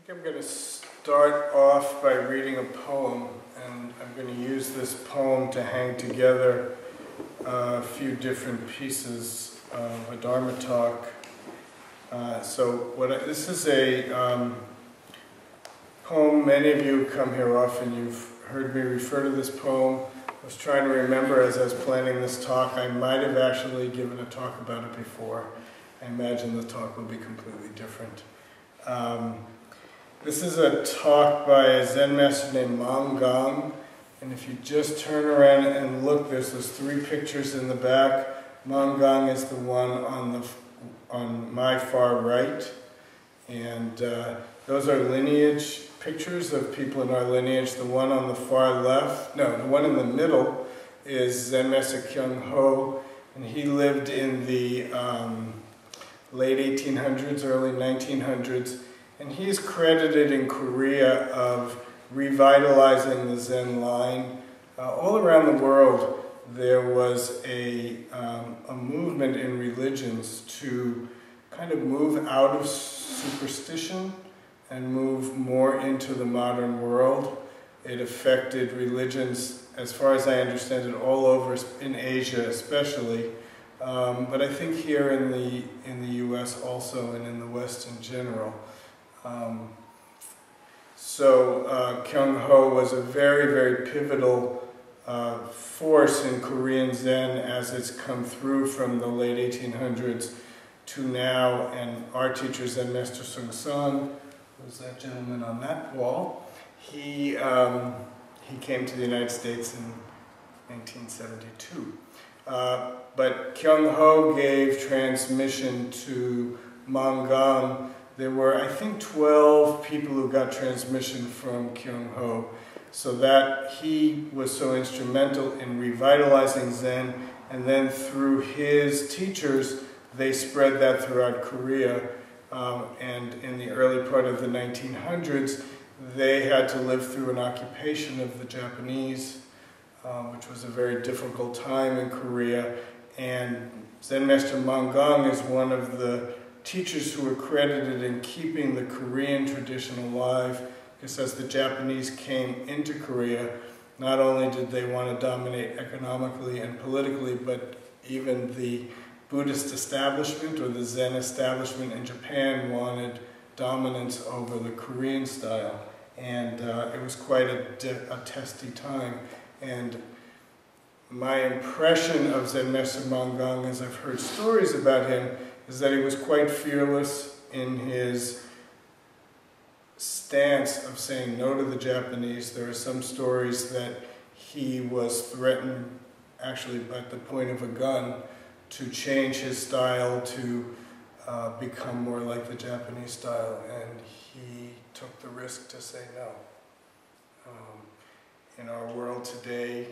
I'm going to start off by reading a poem, and I'm going to use this poem to hang together a few different pieces of a Dharma Talk. This is a poem. Many of you come here often. You've heard me refer to this poem. I was trying to remember as I was planning this talk. I might have actually given a talk about it before. I imagine the talk will be completely different. This is a talk by a Zen master named Bon Soeng, and if you just turn around and look, there's those three pictures in the back. Bon Soeng is the one on my far right, and those are lineage pictures of people in our lineage. The one on the far left, no, the one in the middle is Zen Master Kyung Ho, and he lived in the late 1800s, early 1900s, and he's credited in Korea of revitalizing the Zen line. All around the world, there was a movement in religions to kind of move out of superstition and move more into the modern world. It affected religions, as far as I understand it, all over, in Asia especially, but I think here in the U.S. also, and in the West in general. Kyung Ho was a very, very pivotal force in Korean Zen as it's come through from the late 1800s to now, and our teacher, Zen Master Bon Soeng, who's that gentleman on that wall, he came to the United States in 1972. But Kyung Ho gave transmission to Bon Soeng. There were, I think, 12 people who got transmission from Kyung Ho, so that he was so instrumental in revitalizing Zen, and then through his teachers, they spread that throughout Korea, and in the early part of the 1900s, they had to live through an occupation of the Japanese, which was a very difficult time in Korea, and Zen Master Bon Soeng is one of the teachers who were credited in keeping the Korean tradition alive, because as the Japanese came into Korea, not only did they want to dominate economically and politically, but even the Buddhist establishment or the Zen establishment in Japan wanted dominance over the Korean style. And it was quite a testy time. And my impression of Zen Master Bon Soeng, as I've heard stories about him, is that he was quite fearless in his stance of saying no to the Japanese. There are some stories that he was threatened, actually at the point of a gun, to change his style to become more like the Japanese style, and he took the risk to say no. In our world today,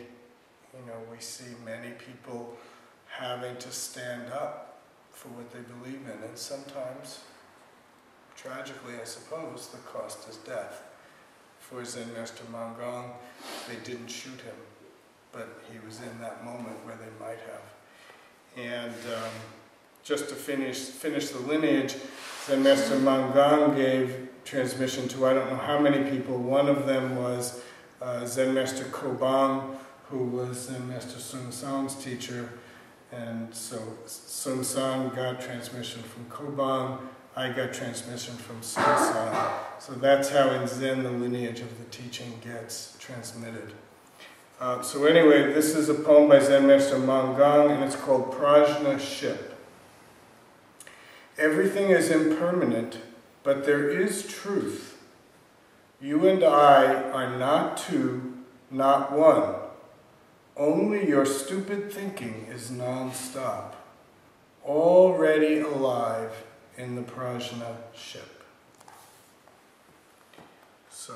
we see many people having to stand up for what they believe in, and sometimes, tragically I suppose, the cost is death. For Zen Master Bon Soeng, they didn't shoot him, but he was in that moment where they might have. And just to finish the lineage, Zen Master Bon Soeng gave transmission to I don't know how many people. One of them was Zen Master Kobang, who was Zen Master Bon Soeng's teacher. And so Bon Soeng got transmission from Kobang, I got transmission from Bon Soeng. So that's how in Zen the lineage of the teaching gets transmitted. So anyway, this is a poem by Zen Master Bon Soeng, and it's called Prajna Ship. Everything is impermanent, but there is truth. You and I are not two, not one. Only your stupid thinking is non-stop, already alive in the Prajna Ship. So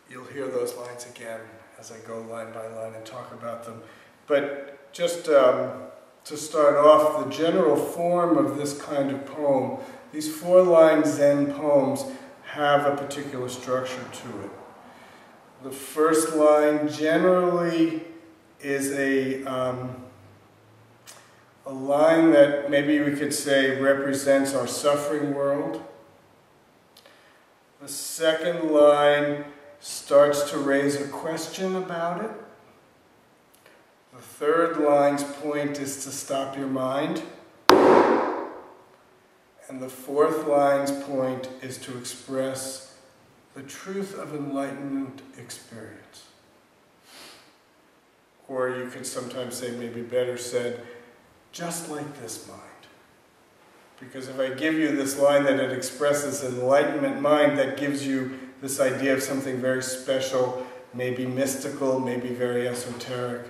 you'll hear those lines again as I go line by line and talk about them. But just to start off, the general form of this kind of poem, these 4-line Zen poems have a particular structure to it. The first line generally is a line that maybe we could say represents our suffering world. The second line starts to raise a question about it. The third line's point is to stop your mind. And the fourth line's point is to express the truth of enlightenment experience. Or you could sometimes say, maybe better said, just like this mind. Because if I give you this line that it expresses enlightenment mind, that gives you this idea of something very special, maybe mystical, maybe very esoteric.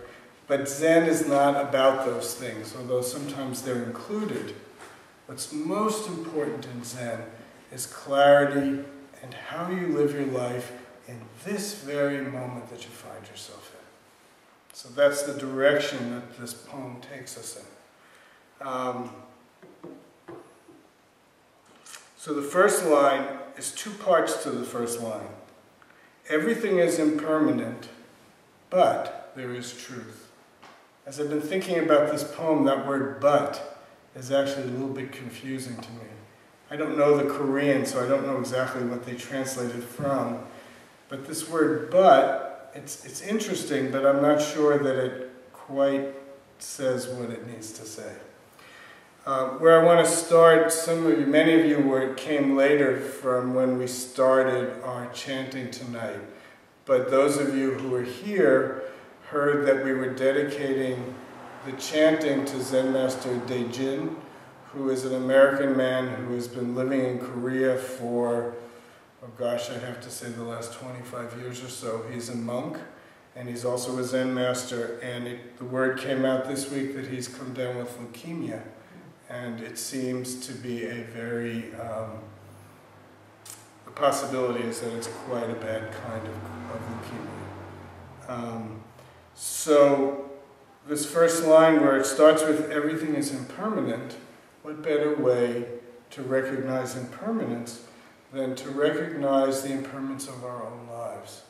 But Zen is not about those things, although sometimes they're included. What's most important in Zen is clarity and how you live your life in this very moment that you find yourself in. So that's the direction that this poem takes us in. So the first line is two parts to the first line. Everything is impermanent, but there is truth. As I've been thinking about this poem, that word "but" is actually a little bit confusing to me. I don't know the Korean, so I don't know exactly what they translated from. But this word "but," it's interesting, but I'm not sure that it quite says what it needs to say. Where I want to start, many of you came later from when we started our chanting tonight. But those of you who were here heard that we were dedicating the chanting to Zen Master Daejin, who is an American man who has been living in Korea for, oh gosh, I'd have to say the last 25 years or so. He's a monk, and he's also a Zen master, and the word came out this week that he's come down with leukemia. And it seems to be a very, the possibility is that it's quite a bad kind of leukemia. So this first line where it starts with everything is impermanent, what better way to recognize impermanence than to recognize the impermanence of our own lives?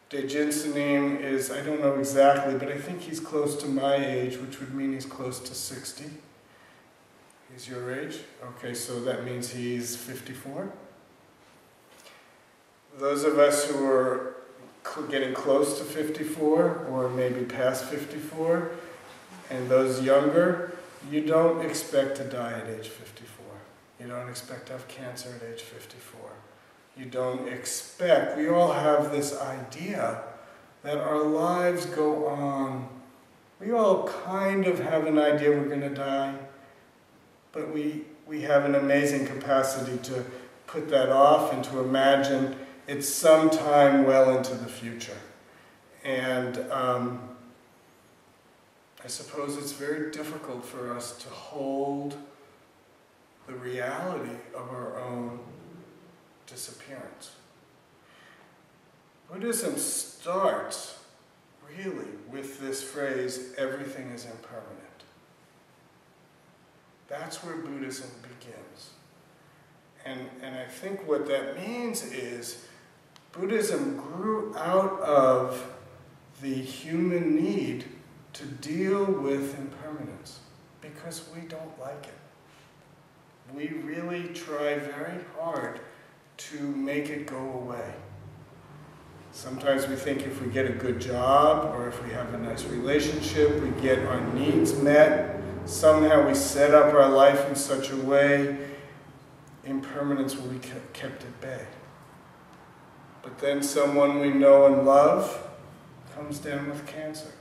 Daejin's name is, I don't know exactly, but I think he's close to my age, which would mean he's close to 60. He's your age? Okay, so that means he's 54. Those of us who are getting close to 54, or maybe past 54, and those younger, you don't expect to die at age 54. You don't expect to have cancer at age 54. You don't expect, we all have this idea that our lives go on. We all kind of have an idea we're going to die, but we have an amazing capacity to put that off and to imagine it's sometime well into the future. And I suppose it's very difficult for us to hold the reality of our own disappearance. Buddhism starts really with this phrase, everything is impermanent. That's where Buddhism begins. And I think what that means is Buddhism grew out of the human need to deal with impermanence because we don't like it. We really try very hard to make it go away. Sometimes we think if we get a good job or if we have a nice relationship, we get our needs met, somehow we set up our life in such a way, impermanence will be kept at bay. But then someone we know and love comes down with cancer.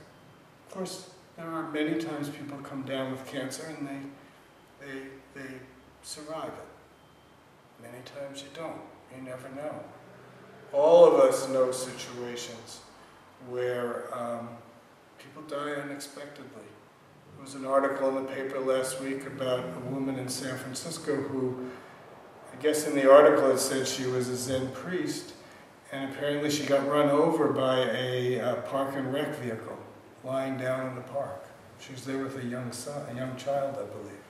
Of course, there are many times people come down with cancer and they survive it. Many times you don't. You never know. All of us know situations where people die unexpectedly. There was an article in the paper last week about a woman in San Francisco who, I guess in the article it said she was a Zen priest, and apparently she got run over by a park and rec vehicle lying down in the park. She was there with a young child, I believe.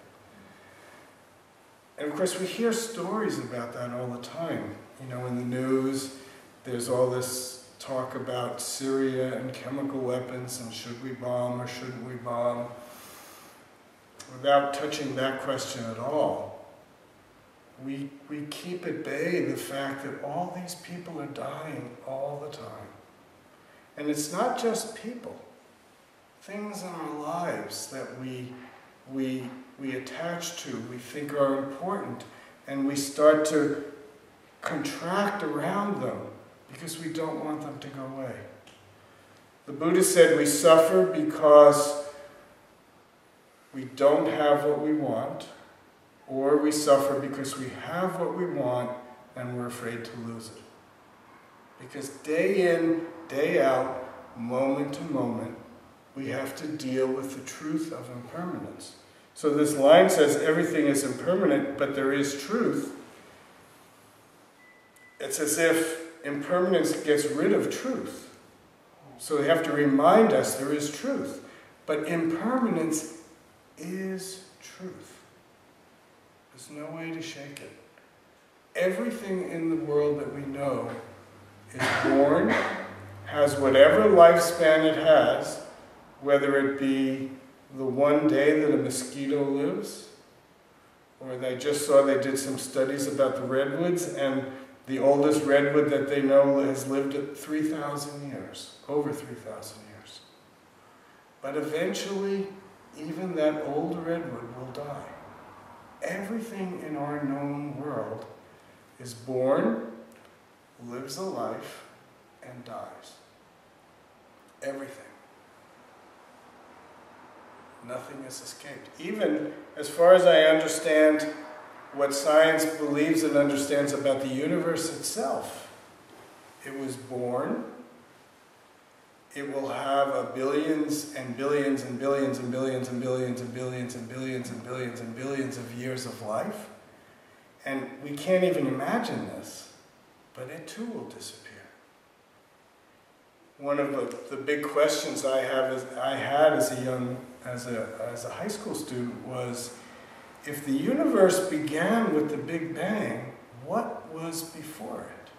And of course we hear stories about that all the time. You know, in the news, there's all this talk about Syria and chemical weapons and should we bomb or shouldn't we bomb. Without touching that question at all, we keep at bay the fact that all these people are dying all the time. And it's not just people. Things in our lives that we attach to, we think are important, and we start to contract around them because we don't want them to go away. The Buddha said we suffer because we don't have what we want, or we suffer because we have what we want and we're afraid to lose it. Because day in, day out, moment to moment, we have to deal with the truth of impermanence. So this line says everything is impermanent, but there is truth. It's as if impermanence gets rid of truth. So they have to remind us there is truth. But impermanence is truth. There's no way to shake it. Everything in the world that we know is born, has whatever lifespan it has, whether it be the one day that a mosquito lives, or I just saw they did some studies about the redwoods, and the oldest redwood that they know has lived at 3,000 years, over 3,000 years. But eventually, even that old redwood will die. Everything in our known world is born, lives a life, and dies. Everything. Nothing has escaped. Even as far as I understand what science believes and understands about the universe itself, it was born, it will have billions and billions and billions and billions and billions and billions and billions and billions and billions of years of life. And we can't even imagine this, but it too will disappear. One of the big questions I had as a high school student was, if the universe began with the Big Bang, what was before it?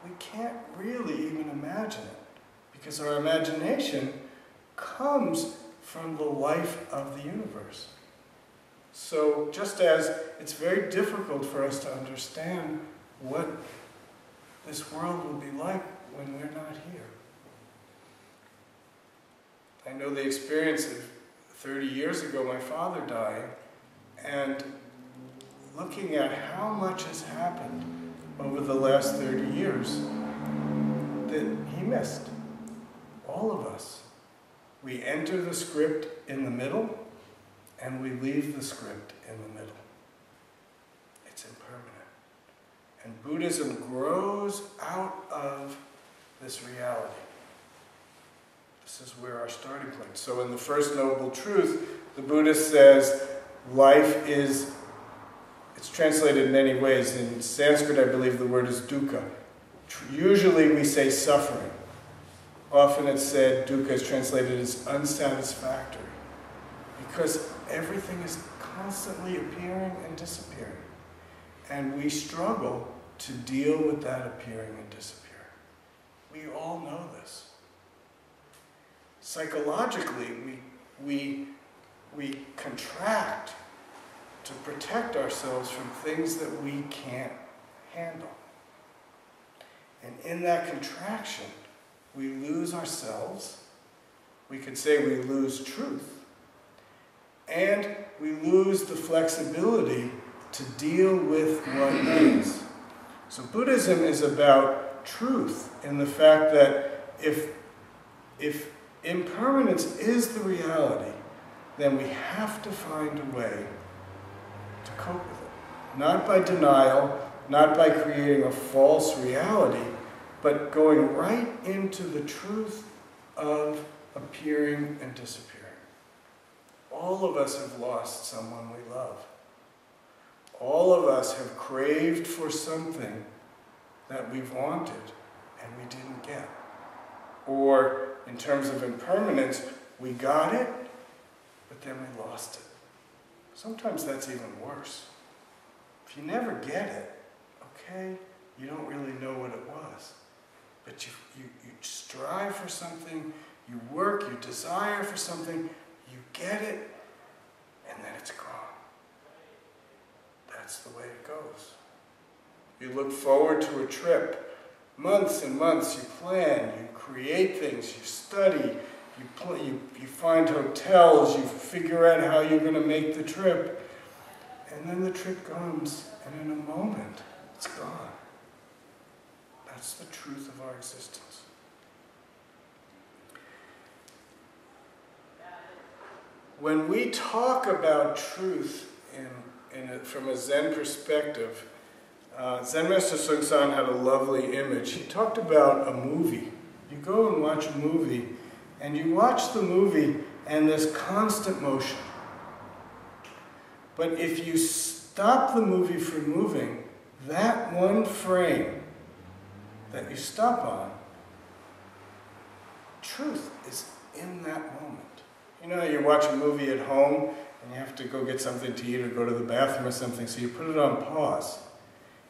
We can't really even imagine it, because our imagination comes from the life of the universe. So just as it's very difficult for us to understand what this world will be like when we're not here. I know the experience of 30 years ago, my father dying, and looking at how much has happened over the last 30 years that he missed. All of us. We enter the script in the middle, and we leave the script in the middle. It's impermanent. And Buddhism grows out of this reality. This is where our starting point. So in the First Noble Truth, the Buddha says life is, it's translated in many ways. In Sanskrit, I believe the word is dukkha. Usually we say suffering. Often it's said, dukkha is translated as unsatisfactory. Because everything is constantly appearing and disappearing. And we struggle to deal with that appearing and disappearing. We all know this. Psychologically, we contract to protect ourselves from things that we can't handle. And in that contraction, we lose ourselves. We could say we lose truth. And we lose the flexibility to deal with what is. So Buddhism is about truth in the fact that if impermanence is the reality, then we have to find a way to cope with it. Not by denial, not by creating a false reality, but going right into the truth of appearing and disappearing. All of us have lost someone we love. All of us have craved for something that we've wanted and we didn't get. Or, in terms of impermanence, we got it, but then we lost it. Sometimes that's even worse. If you never get it, okay, you don't really know what it was. But you strive for something, you work, you desire for something, you get it, and then it's gone. that's the way it goes. You look forward to a trip. Months and months you plan, you create things, you study, you find hotels, you figure out how you're going to make the trip. And then the trip comes, and in a moment, it's gone. That's the truth of our existence. When we talk about truth from a Zen perspective, Zen Master Bon Soeng had a lovely image. He talked about a movie. You go and watch a movie, and you watch the movie, and there's constant motion. But if you stop the movie from moving, that one frame that you stop on, truth is in that moment. You know, you watch a movie at home, and you have to go get something to eat or go to the bathroom or something, so you put it on pause.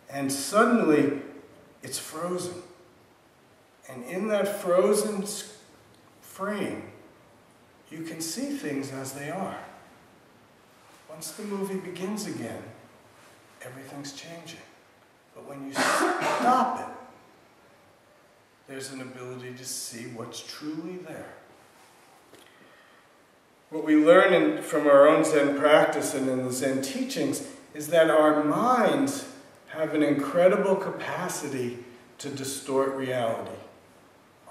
And suddenly, it's frozen. And in that frozen frame, you can see things as they are. Once the movie begins again, everything's changing. But when you stop it, there's an ability to see what's truly there. What we learn from our own Zen practice and in the Zen teachings is that our minds have an incredible capacity to distort reality.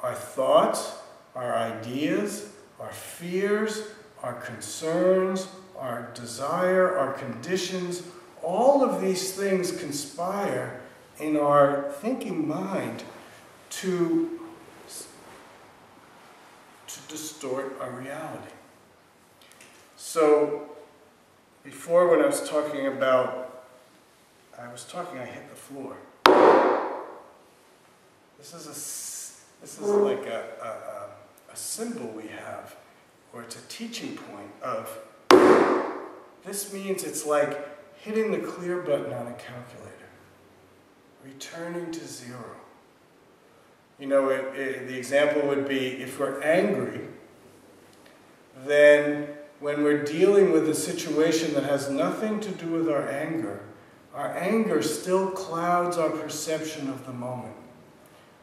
Our thoughts, our ideas, our fears, our concerns, our desire, our conditions, all of these things conspire in our thinking mind to distort our reality. So, before when I was talking, I hit the floor. This is like a symbol we have, or it's a teaching point of, this means it's like hitting the clear button on a calculator, returning to zero. You know, the example would be, if we're angry, then when we're dealing with a situation that has nothing to do with our anger still clouds our perception of the moment.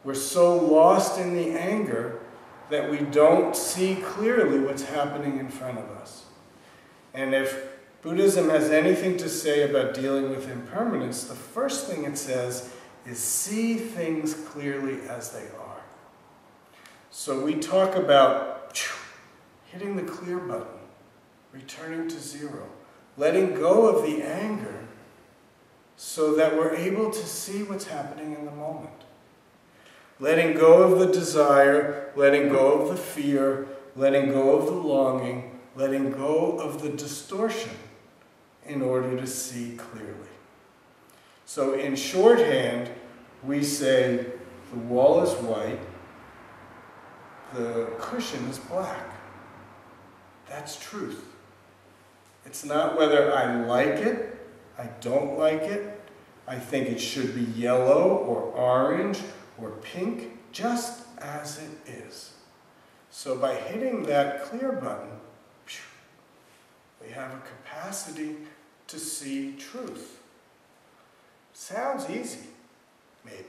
We're so lost in the anger that we don't see clearly what's happening in front of us. And if Buddhism has anything to say about dealing with impermanence, the first thing it says is see things clearly as they are. So we talk about hitting the clear button, returning to zero, letting go of the anger so that we're able to see what's happening in the moment. Letting go of the desire, letting go of the fear, letting go of the longing, letting go of the distortion in order to see clearly. So in shorthand, we say the wall is white, the cushion is black. That's truth. It's not whether I like it, I don't like it, I think it should be yellow or orange or pink, just as it is. So by hitting that clear button, we have a capacity to see truth. Sounds easy, maybe.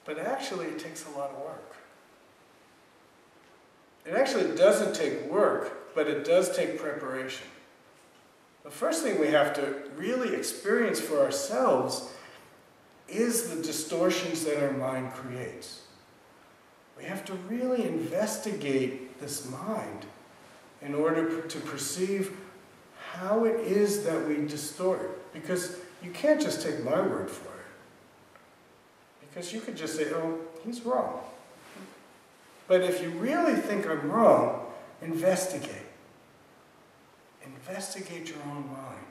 But actually it takes a lot of work. It actually doesn't take work, but it does take preparation. The first thing we have to really experience for ourselves is the distortions that our mind creates. We have to really investigate this mind in order to perceive how it is that we distort it. Because you can't just take my word for it. Because you could just say, oh, he's wrong. But if you really think I'm wrong, investigate. Investigate your own mind.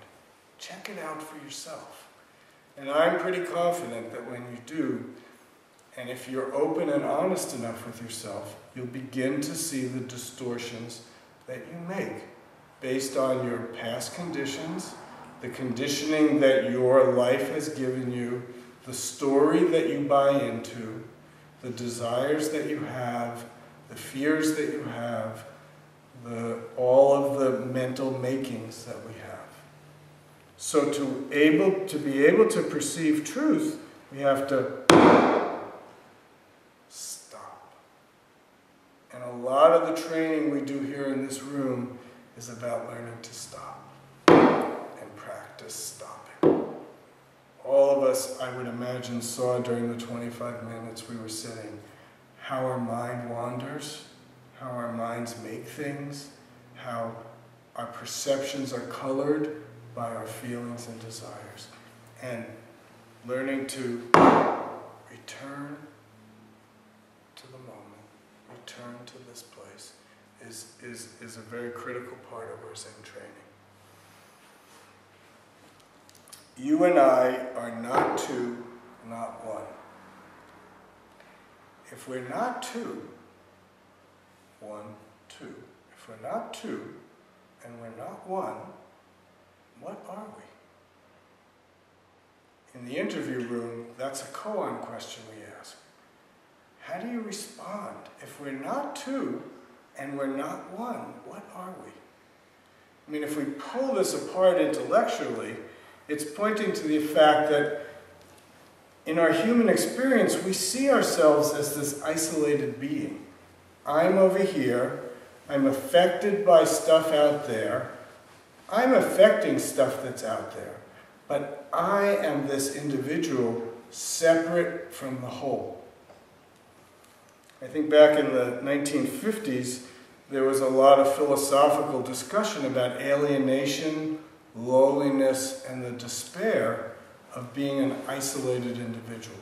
Check it out for yourself. And I'm pretty confident that when you do, and if you're open and honest enough with yourself, you'll begin to see the distortions that you make based on your past conditions, the conditioning that your life has given you, the story that you buy into, the desires that you have, the fears that you have, all of the mental makings that we have. So to be able to perceive truth, we have to stop. And a lot of the training we do here in this room is about learning to stop and practice stopping. All of us, I would imagine, saw during the 25 minutes we were sitting how our mind wanders, how our minds make things, how our perceptions are colored by our feelings and desires. And learning to return to the moment, return to this place, is a very critical part of our Zen training. You and I are not two, not one. If we're not two, one, two. If we're not two, and we're not one, what are we? In the interview room, that's a koan question we ask. How do you respond? If we're not two, and we're not one, what are we? I mean, if we pull this apart intellectually, it's pointing to the fact that in our human experience, we see ourselves as this isolated being. I'm over here, I'm affected by stuff out there, I'm affecting stuff that's out there, but I am this individual separate from the whole. I think back in the 1950s, there was a lot of philosophical discussion about alienation, loneliness, and the despair of being an isolated individual.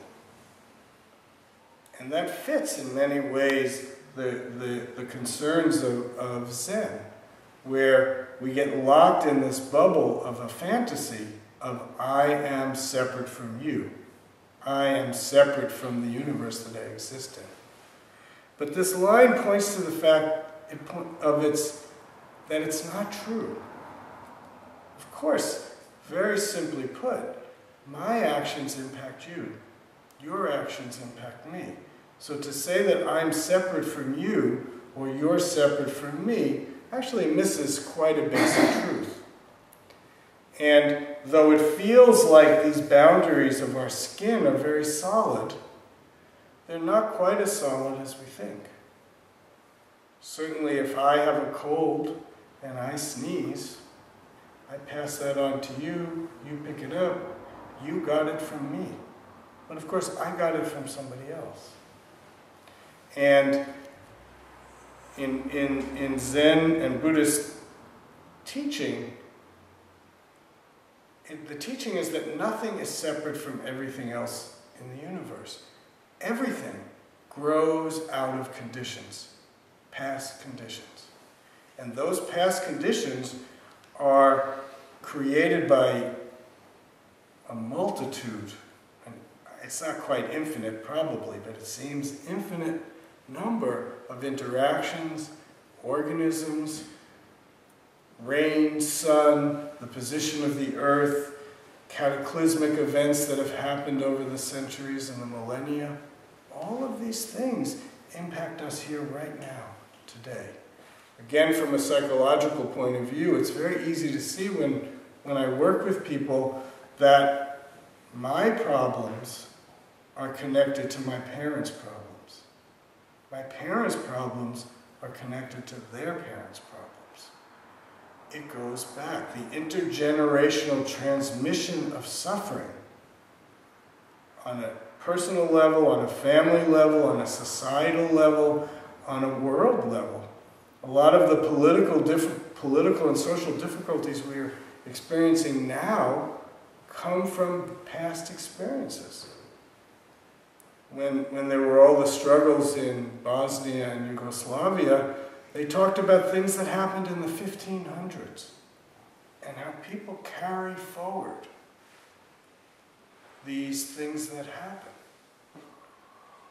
And that fits in many ways the concerns of Zen, where we get locked in this bubble of a fantasy of I am separate from you. I am separate from the universe that I exist in. But this line points to the fact that it's not true. Of course, very simply put, my actions impact you. Your actions impact me. So to say that I'm separate from you or you're separate from me actually misses quite a basic truth. And though it feels like these boundaries of our skin are very solid, they're not quite as solid as we think. Certainly if I have a cold and I sneeze, I pass that on to you, you pick it up, you got it from me. But of course I got it from somebody else. And in Zen and Buddhist teaching, the teaching is that nothing is separate from everything else in the universe. Everything grows out of conditions, past conditions. And those past conditions are created by a multitude, and it's not quite infinite probably, but it seems infinite number of interactions, organisms, rain, sun, the position of the earth, cataclysmic events that have happened over the centuries and the millennia. All of these things impact us here right now, today. Again, from a psychological point of view, it's very easy to see when I work with people that my problems are connected to my parents' problems. My parents' problems are connected to their parents' problems. It goes back. The intergenerational transmission of suffering on a personal level, on a family level, on a societal level, on a world level. A lot of the political and social difficulties we're experiencing now come from past experiences. When there were all the struggles in Bosnia and Yugoslavia, they talked about things that happened in the 1500s and how people carry forward these things that happen.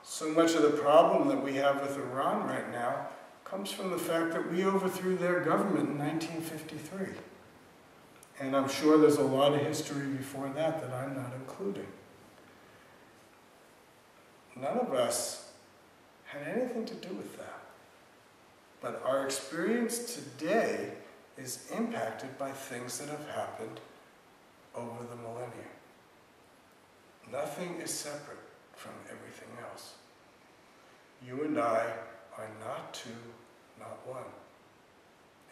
So much of the problem that we have with Iran right now comes from the fact that we overthrew their government in 1953. And I'm sure there's a lot of history before that that I'm not including. None of us had anything to do with that. But our experience today is impacted by things that have happened over the millennia. Nothing is separate from everything else. You and I are not two, not one.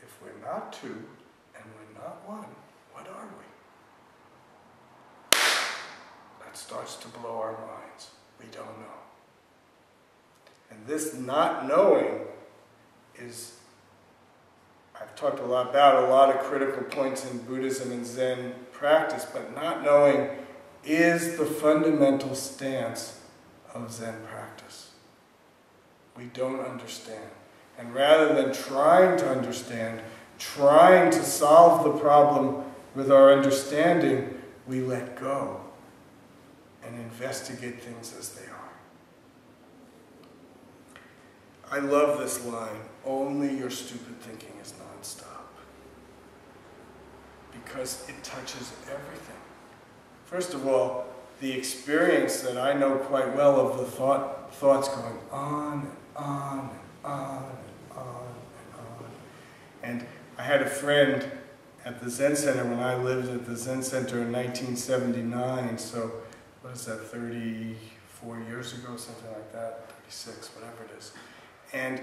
If we're not two and we're not one, what are we? That starts to blow our minds. We don't know. And this not knowing is, I've talked a lot about a lot of critical points in Buddhism and Zen practice, but not knowing is the fundamental stance of Zen practice. We don't understand. And rather than trying to understand, trying to solve the problem with our understanding, we let go and investigate things as they are. I love this line, only your stupid thinking is nonstop. Because it touches everything. First of all, the experience that I know quite well of the thoughts going on and on and on and on and on. And I had a friend at the Zen Center when I lived at the Zen Center in 1979, so what is that, 34 years ago, something like that, 36, whatever it is. And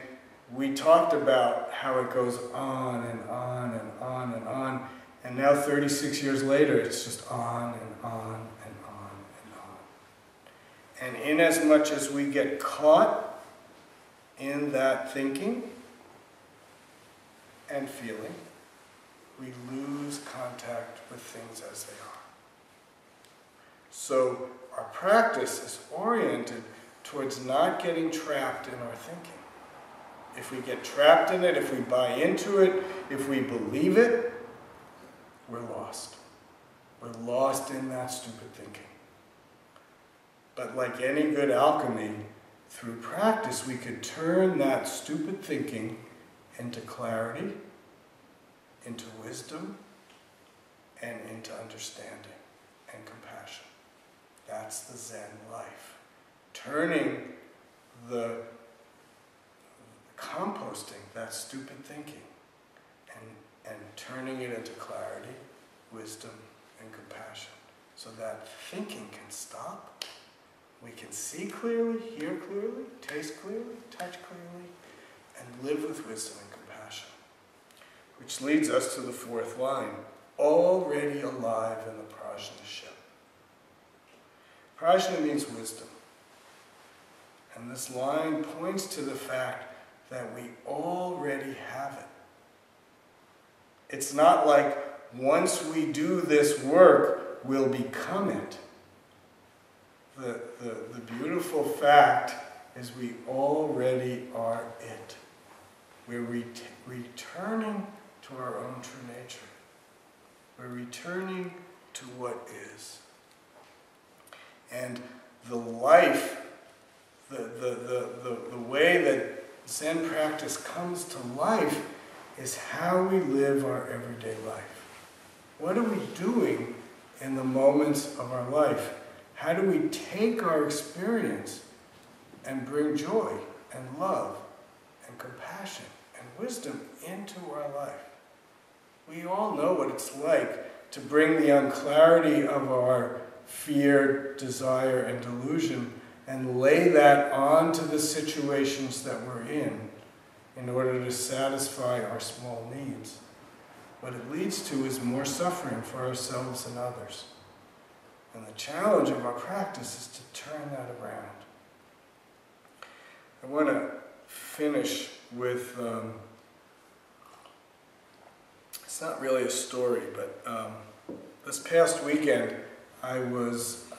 we talked about how it goes on and on and on and on, and now 36 years later, it's just on and on and on and on. And inasmuch as we get caught in that thinking and feeling, we lose contact with things as they are. So our practice is oriented towards not getting trapped in our thinking. If we get trapped in it, if we buy into it, if we believe it, we're lost. We're lost in that stupid thinking. But like any good alchemy, through practice we could turn that stupid thinking into clarity, into wisdom, and into understanding and compassion. That's the Zen life. Turning composting that stupid thinking and turning it into clarity, wisdom, and compassion, so that thinking can stop. We can see clearly, hear clearly, taste clearly, touch clearly, and live with wisdom and compassion. Which leads us to the fourth line, already alive in the Prajna Ship. Prajna means wisdom. And this line points to the fact that we already have it. It's not like once we do this work, we'll become it. The beautiful fact is we already are it. We're returning to our own true nature. We're returning to what is. And the life, the way that Zen practice comes to life is how we live our everyday life. What are we doing in the moments of our life? How do we take our experience and bring joy and love and compassion and wisdom into our life? We all know what it's like to bring the unclarity of our fear, desire, and delusion and lay that onto the situations that we're in order to satisfy our small needs. What it leads to is more suffering for ourselves and others. And the challenge of our practice is to turn that around. I want to finish with, it's not really a story, but this past weekend I was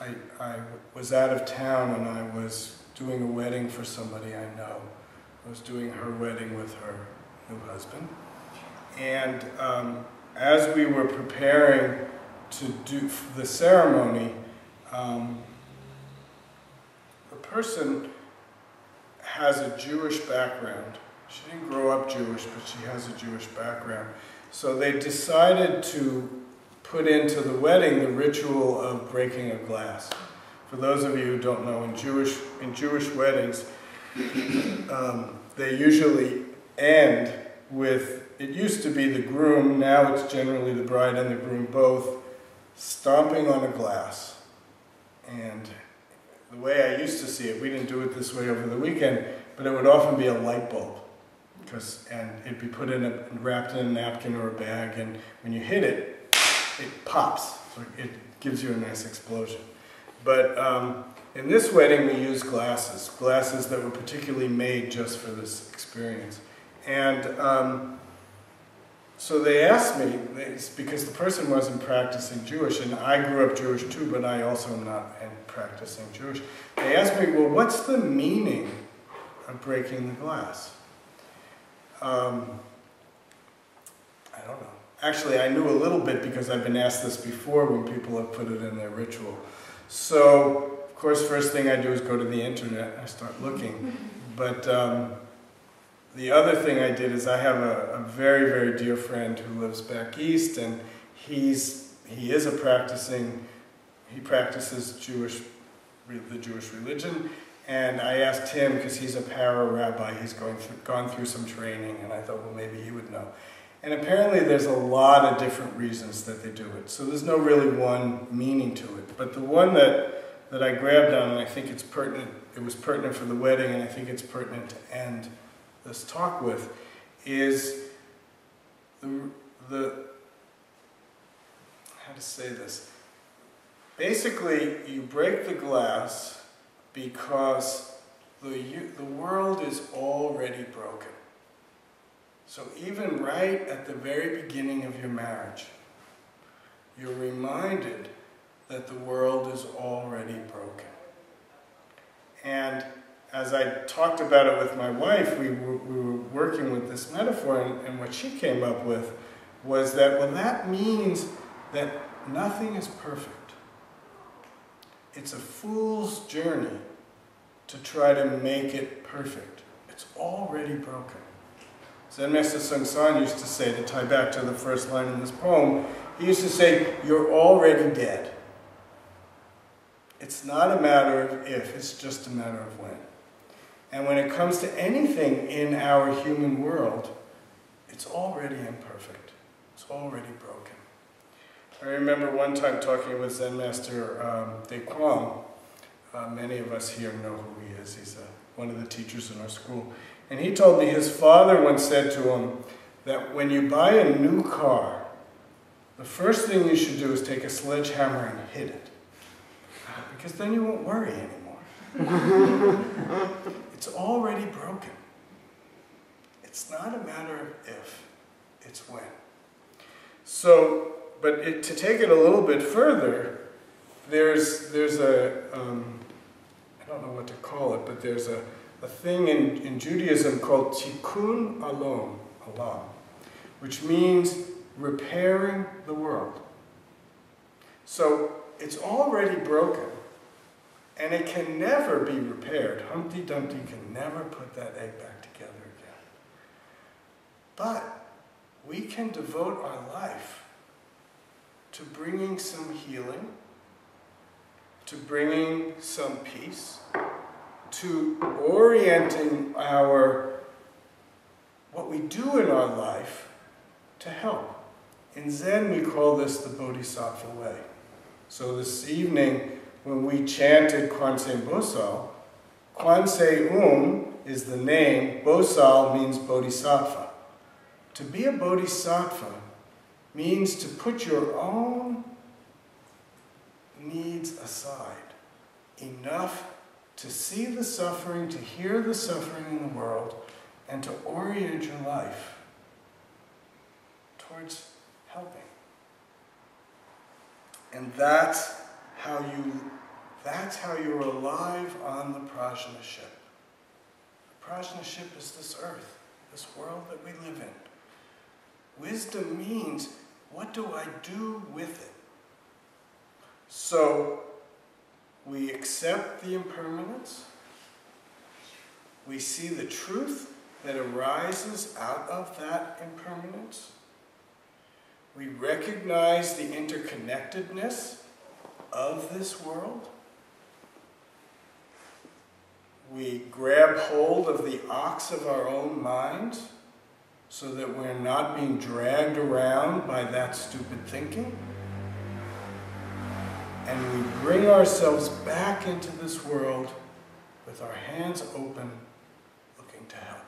out of town and I was doing a wedding for somebody I know. I was doing her wedding with her new husband. And as we were preparing to do the ceremony, the person has a Jewish background. She didn't grow up Jewish, but she has a Jewish background. So they decided to put into the wedding the ritual of breaking a glass. For those of you who don't know, in Jewish weddings, they usually end with, it used to be the groom, now it's generally the bride and the groom both, stomping on a glass. And the way I used to see it, we didn't do it this way over the weekend, but it would often be a light bulb. And it'd be put in wrapped in a napkin or a bag, and when you hit it, it pops. So it gives you a nice explosion. But in this wedding, we used glasses that were particularly made just for this experience. And so they asked me, because the person wasn't practicing Jewish, and I grew up Jewish too, but I also am not practicing Jewish. They asked me, well, what's the meaning of breaking the glass? I don't know. Actually, I knew a little bit because I've been asked this before when people have put it in their ritual. So, of course, first thing I do is go to the internet. I start looking. But the other thing I did is I have a very, very dear friend who lives back east, and he practices the Jewish religion. And I asked him, because he's a para-rabbi, he's gone through some training, and I thought, well, maybe he would know. And apparently there's a lot of different reasons that they do it. So there's no really one meaning to it. But the one that I grabbed on, and I think it's pertinent, it was pertinent for the wedding, and I think it's pertinent to end this talk with, is how to say this. Basically, you break the glass because the world is already broken. So even right at the very beginning of your marriage, you're reminded that the world is already broken. And as I talked about it with my wife, we were working with this metaphor, and what she came up with was that, well, that means that nothing is perfect. It's a fool's journey to try to make it perfect. It's already broken. Zen Master Bon Soeng used to say, to tie back to the first line in this poem, he used to say, you're already dead. It's not a matter of if, it's just a matter of when. And when it comes to anything in our human world, it's already imperfect. It's already broken. I remember one time talking with Zen Master De Kwang. Many of us here know who he is. He's one of the teachers in our school. And he told me his father once said to him that when you buy a new car, the first thing you should do is take a sledgehammer and hit it. Because then you won't worry anymore. It's already broken. It's not a matter of if, it's when. So, but to take it a little bit further, there's a, I don't know what to call it, but there's a thing in Judaism called tikkun olam, which means repairing the world. So it's already broken, and it can never be repaired. Humpty Dumpty can never put that egg back together again. But we can devote our life to bringing some healing, to bringing some peace, to orienting what we do in our life to help. In Zen, we call this the Bodhisattva way. So this evening, when we chanted Kwanse Bosal, Kwanse is the name, Bosal means Bodhisattva. To be a Bodhisattva means to put your own needs aside, enough to see the suffering, to hear the suffering in the world, and to orient your life towards helping. And that's how you're alive on the Prajna Ship. The Prajna Ship is this earth, this world that we live in. Wisdom means, what do I do with it? So, we accept the impermanence. We see the truth that arises out of that impermanence. We recognize the interconnectedness of this world. We grab hold of the ox of our own minds so that we're not being dragged around by that stupid thinking. and we bring ourselves back into this world with our hands open, looking to help.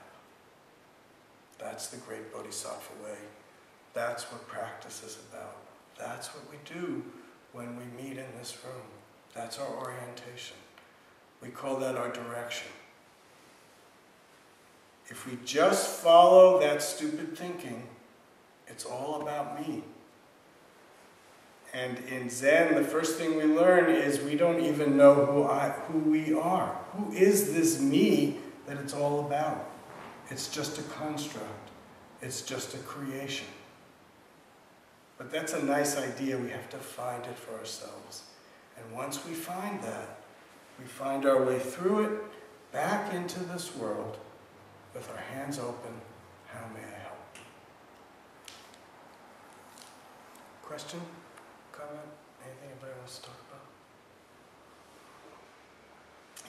That's the great Bodhisattva way. That's what practice is about. That's what we do when we meet in this room. That's our orientation. We call that our direction. If we just follow that stupid thinking, it's all about me. And in Zen, the first thing we learn is we don't even know who we are. Who is this me that it's all about? It's just a construct. It's just a creation. But that's a nice idea. We have to find it for ourselves. And once we find that, we find our way through it, back into this world, with our hands open. How may I help? Question? Comment? Anything anybody wants to talk about?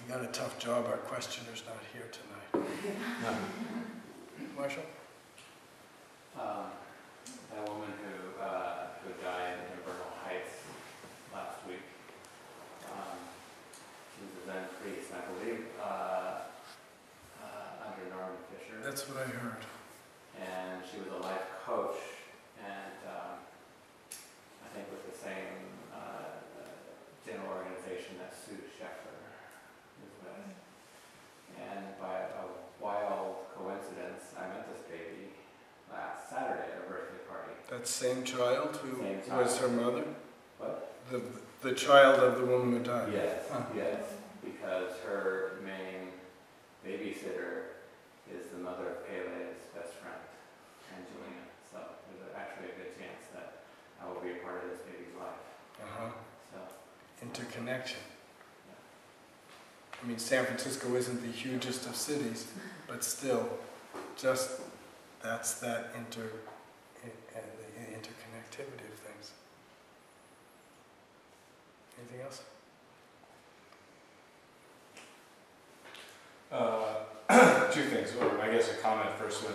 You got a tough job. Our questioner's not here tonight. No. Marshall? That woman who died in Bernal Heights last week, she was a Zen priest, I believe, under Norman Fisher. That's what I heard. And she was a life coach, and I think with the same general organization that Sue Sheffer is with. And by a wild coincidence, I met this baby last Saturday at a birthday party. That same child who Same child. was her mother? What? The child of the woman who died? Yes, Huh. yes. Because her main babysitter is the mother of Pele's best friend, Angelina. So there's actually a good chance that I will be a part of this baby's life. Uh-huh. So Interconnection. yeah. I mean, San Francisco isn't the hugest of cities, but still, just that's that the interconnectivity of things. Anything else? Two things, or I guess a comment first. When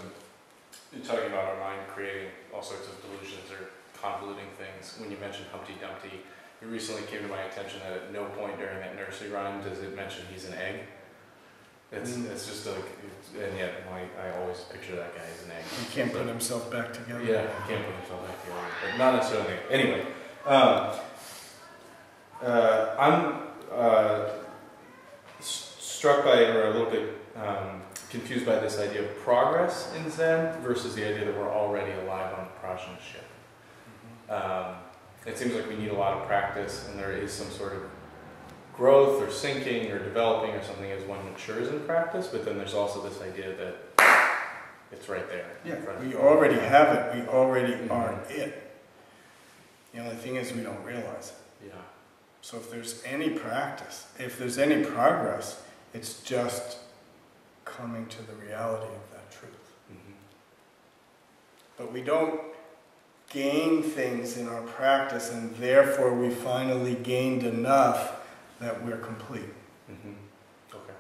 you're talking about our mind creating all sorts of delusions or convoluting things, when you mentioned Humpty Dumpty, it recently came to my attention that at no point during that nursery rhyme does it mention he's an egg. It's just like, and yet I always picture that guy as an egg. He can't put himself back together. Yeah, he can't put himself back together, but not necessarily. Anyway, I'm struck by, or a little bit confused by this idea of progress in Zen versus the idea that we're already alive on the Prajna Ship. It seems like we need a lot of practice, and there is some sort of growth or sinking or developing or something as one matures in practice, but then there's also this idea that it's right there. Yeah, in front of we you. already have it. We already are it. The only thing is we don't realize it. Yeah. So if there's any practice, if there's any progress, it's just coming to the reality of that truth. Mm-hmm. But we don't gain things in our practice, and therefore we finally gained enough that we're complete. Mm-hmm. Okay.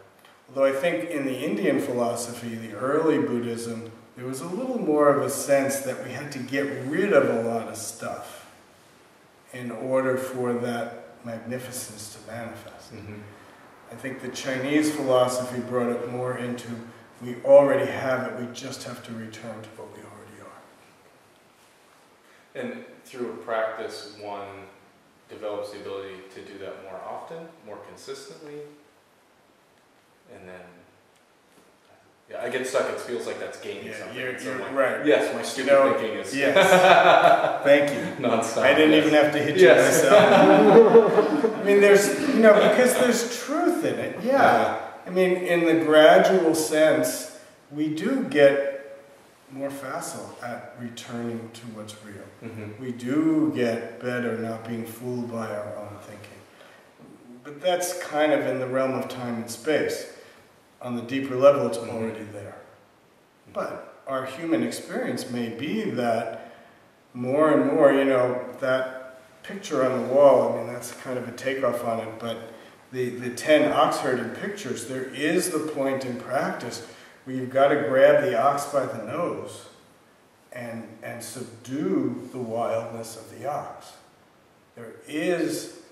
Although I think in the Indian philosophy, the early Buddhism, there was a little more of a sense that we had to get rid of a lot of stuff in order for that magnificence to manifest. Mm-hmm. I think the Chinese philosophy brought it more into, we already have it, we just have to return to what we already are. And through a practice, one develops the ability to do that more often, more consistently, and then, yeah, I get stuck. It feels like that's gaining something. You're like, right. Yes, my stupid thinking is yes. Thank you. Non-stop. I didn't even have to hit you myself. I mean, there's, because there's truth in it. Yeah. I mean, in the gradual sense, we do get more facile at returning to what's real. Mm-hmm. We do get better not being fooled by our own thinking. But that's kind of in the realm of time and space. On the deeper level, it's already there. But our human experience may be that more and more, that picture on the wall, I mean, that's kind of a takeoff on it, but the 10 ox herding pictures, there is the point in practice where you've got to grab the ox by the nose and subdue the wildness of the ox. There is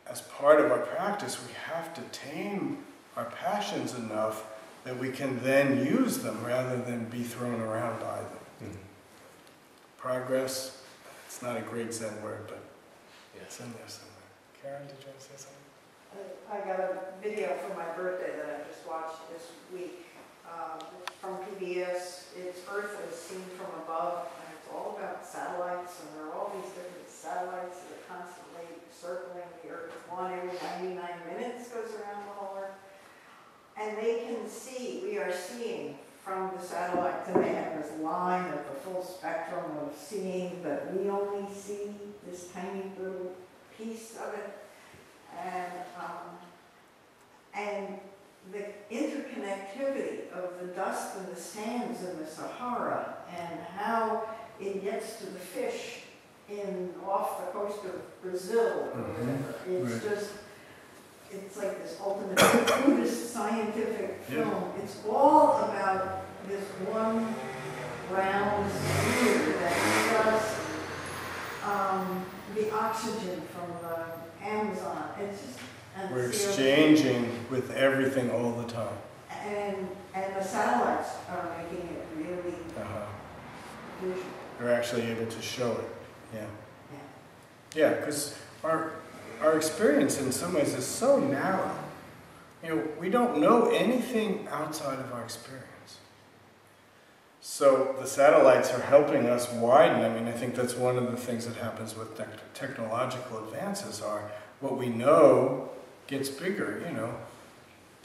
as part of our practice, we have to tame our passions enough that we can then use them rather than be thrown around by them. Mm-hmm. Progress, it's not a great Zen word, but it's in there somewhere. Karen, did you want to say something? I got a video for my birthday that I just watched this week from PBS. It's Earth as Seen from Above, and it's all about satellites, and there are all these different satellites that are constantly circling the Earth. One every 99 minutes goes around the whole Earth. And they can see, we are seeing from the satellites, and they have this line of the full spectrum of seeing, but we only see this tiny little piece of it. And the interconnectivity of the dust and the sands in the Sahara, and how it gets to the fish off the coast of Brazil or whatever. It's just, it's like this ultimate Buddhist scientific film. It's all about this one round sphere that does the oxygen from the Amazon. It's just, and We're exchanging with everything all the time. And the satellites are making it really visual. They're actually able to show it. Yeah, because our experience in some ways is so narrow. You know, we don't know anything outside of our experience. So the satellites are helping us widen. I mean, I think that's one of the things that happens with technological advances are what we know gets bigger, you know.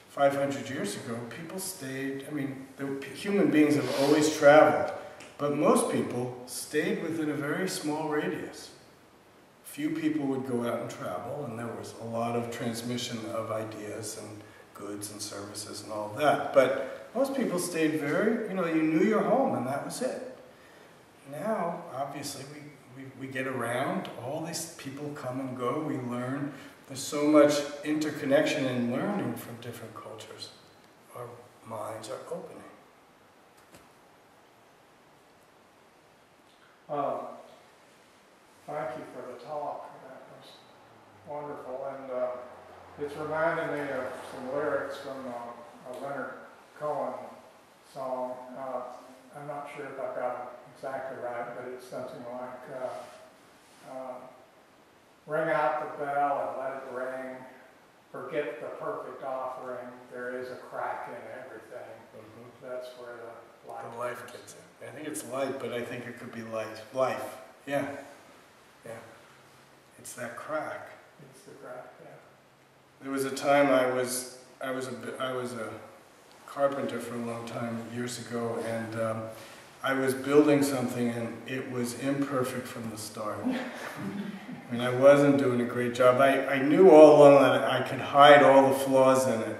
500 years ago, people stayed, I mean, human beings have always traveled, but most people stayed within a very small radius. Few people would go out and travel, and there was a lot of transmission of ideas and goods and services and all that. But most people stayed very, you know, you knew your home and that was it. Now, obviously, we get around, all these people come and go, we learn. There's so much interconnection and learning from different cultures. Our minds are opening. Thank you for the talk. That was wonderful, and it's reminding me of some lyrics from a Leonard Cohen song. I'm not sure if I got it exactly right, but it's something like, ring out the bell and let it ring, forget the perfect offering, there is a crack in everything. That's where the life gets in. I think it's light, but I think it could be life. Yeah. It's that crack. It's the crack, yeah. There was a time I was a carpenter for a long time, years ago, and I was building something and it was imperfect from the start. I mean, I wasn't doing a great job. I knew all along that I could hide all the flaws in it,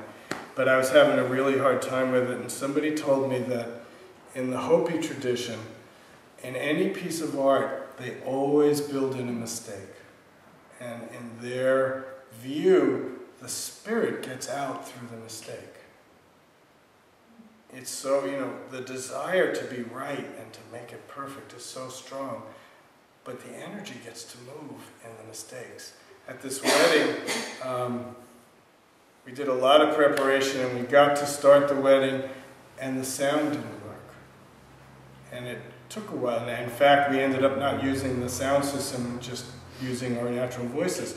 but I was having a really hard time with it, and somebody told me that in the Hopi tradition, in any piece of art, they always build in a mistake. And in their view, the spirit gets out through the mistake. It's so, you know, the desire to be right and to make it perfect is so strong, but the energy gets to move in the mistakes. At this wedding, we did a lot of preparation and we got to start the wedding and the sound didn't work. And it took a while. And in fact, we ended up not using the sound system, just using our natural voices.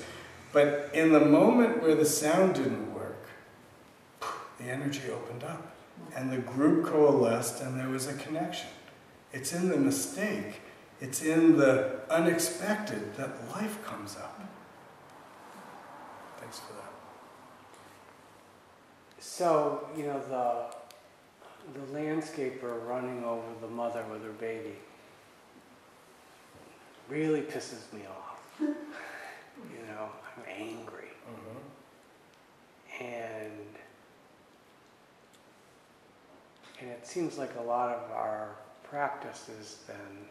But in the moment where the sound didn't work, the energy opened up. And the group coalesced and there was a connection. It's in the mistake, it's in the unexpected that life comes up. Thanks for that. So, you know, the landscaper running over the mother with her baby really pisses me off. You know, I'm angry. And it seems like a lot of our practice is then,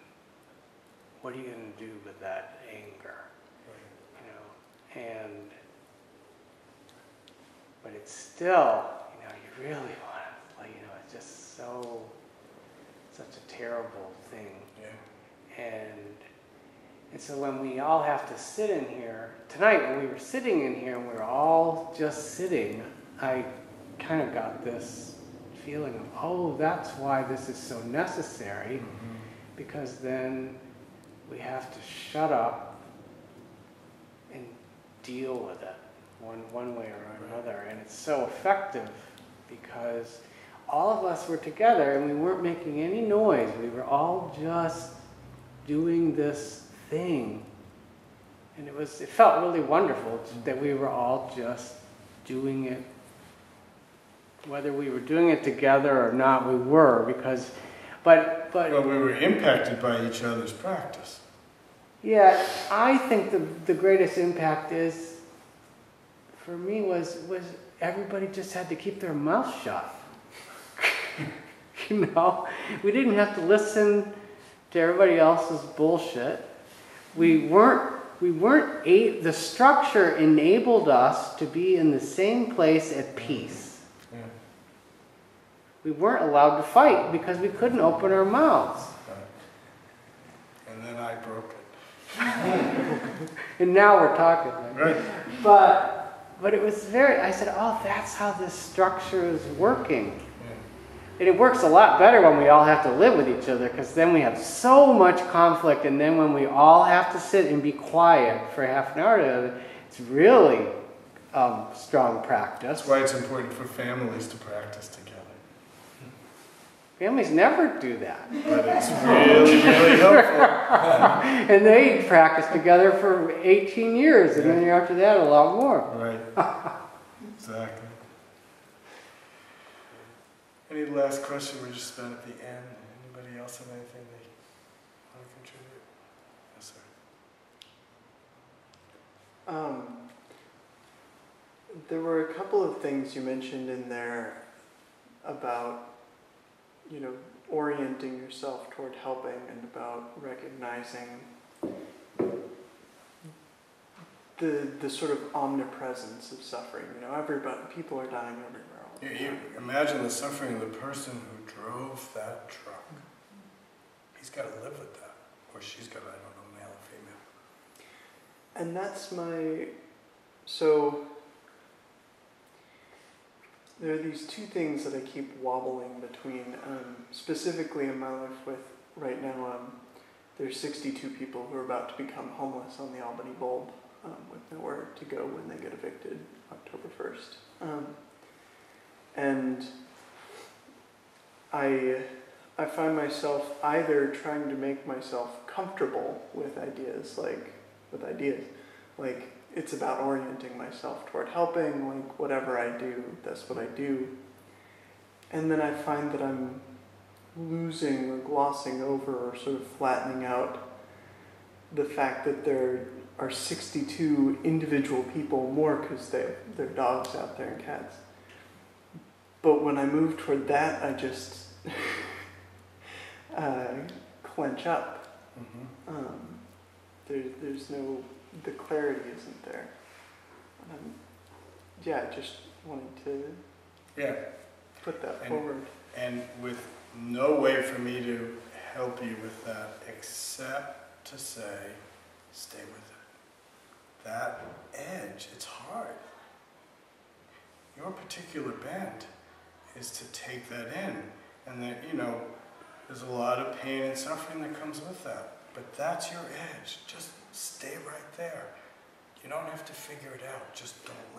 what are you going to do with that anger? You know, but it's still, you know, you really want to, like, you know, it's just such a terrible thing. Yeah. And so when we all have to sit in here, tonight when we were sitting in here and we were all just sitting, I kind of got this feeling of, oh, that's why this is so necessary, because then we have to shut up and deal with it one way or another. And it's so effective because all of us were together and we weren't making any noise. We were all just doing this thing. And it felt really wonderful that we were all just doing it. Whether we were doing it together or not, we were, because, but Well, we were impacted by each other's practice. Yeah, I think the greatest impact is, for me, was everybody just had to keep their mouth shut. You know, we didn't have to listen to everybody else's bullshit. The structure enabled us to be in the same place at peace. Yeah. We weren't allowed to fight because we couldn't open our mouths. Right. And then I broke it. And now we're talking. Right. But it was I said, oh, that's how this structure is working. Yeah. And it works a lot better when we all have to live with each other, because then we have so much conflict, and then when we all have to sit and be quiet for half an hour together, it's really strong practice. That's why it's important for families to practice together. Families never do that. But it's really, really helpful. And they practice together for 18 years, and then after that a lot more. Right. Exactly. Any last question? We're just about at the end. Anybody else have anything they want to contribute? Yes, sir. There were a couple of things you mentioned in there about, orienting yourself toward helping, and about recognizing the sort of omnipresence of suffering. People are dying everywhere. You imagine the suffering of the person who drove that truck. He's got to live with that. Or she's got to, I don't know, male or female. And that's so there are these two things that I keep wobbling between, specifically in my life with, right now, there's 62 people who are about to become homeless on the Albany Bulb, with nowhere to go when they get evicted October 1st. And I find myself either trying to make myself comfortable with ideas, like it's about orienting myself toward helping, like whatever I do, that's what I do. And then I find that I'm losing or glossing over or sort of flattening out the fact that there are 62 individual people, more because there are dogs out there and cats. But when I move toward that, I just clench up. There's no, the clarity isn't there. I just wanted to put that forward. And with no way for me to help you with that except to say, stay with it. That edge, it's hard. Your particular bent is to take that in. And that, there's a lot of pain and suffering that comes with that. But that's your edge. Just stay right there. You don't have to figure it out. Just don't